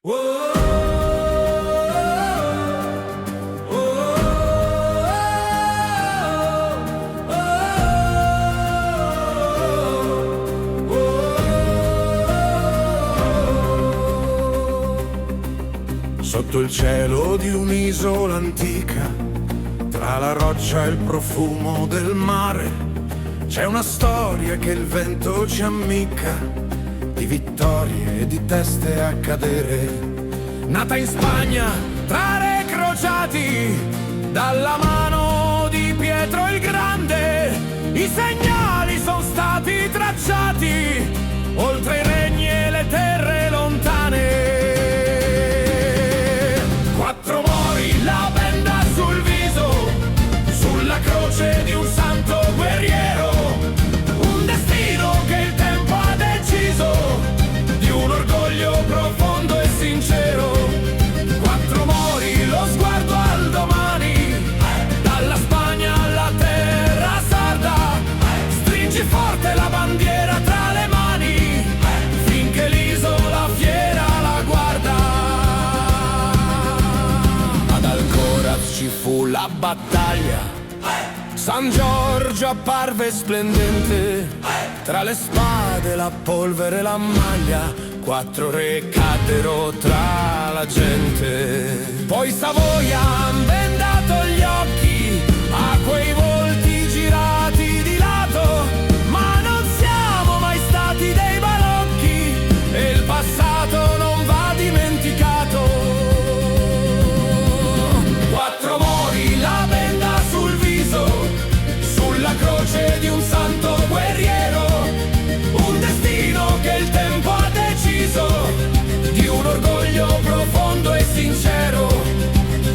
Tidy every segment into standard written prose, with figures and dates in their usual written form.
Sotto il cielo di un'isola antica, tra la roccia e il profumo del mare, c'è una storia che il vento ci ammicca, di vittorie e di teste a cadere. Nata in Spagna, tra re crociati, dalla mano di Pietro il Grande, i segnali sono stati tracciati, oltre i regni e le terre lontane. Quattro mori, la benda sul viso, sulla croce di un santo guerriero, un destino che il tempo ha deciso, di un orgoglio profondo e sincero. Quattro mori, lo sguardo al domani, dalla Spagna alla terra sarda, stringi forte la bandiera tra le mani, finché l'isola fiera la guarda. Ad Alcoraz ci fu la battaglia, San Giorgio apparve splendente, tra le spade, la polvere e la maglia, quattro re caddero tra la gente. Poi Savoia han vendato gli occhi a quei volti girati di lato, ma non siamo mai stati dei balocchi e il passato non va dimenticato. Quattro mori, la benda sul viso, sulla croce di un santo guerriero, un destino che il tempo ha deciso, di un orgoglio profondo e sincero.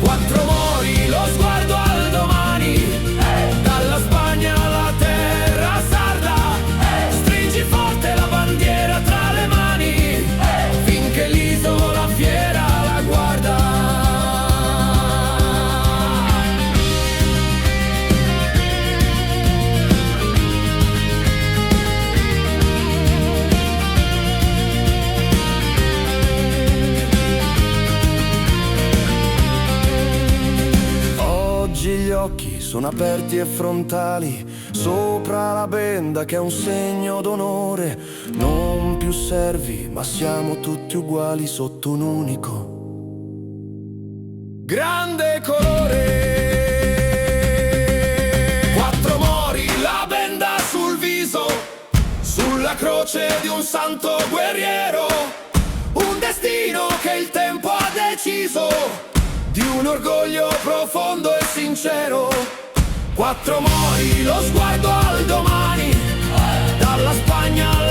Quattro mori, lo sguardo al domani, dalla Spagna alla terra sarda, stringi forte la bandiera tra le mani, finché l'isola fiera la guarda. Gli occhi sono aperti e frontali, sopra la benda che è un segno d'onore. Non più servi, ma siamo tutti uguali sotto un unico grande colore. Quattro mori, la benda sul viso, sulla croce di un santo guerriero, un destino che il tempo ha deciso, di un orgoglio profondo e sincero. Quattro mori, lo sguardo al domani, dalla Spagna alla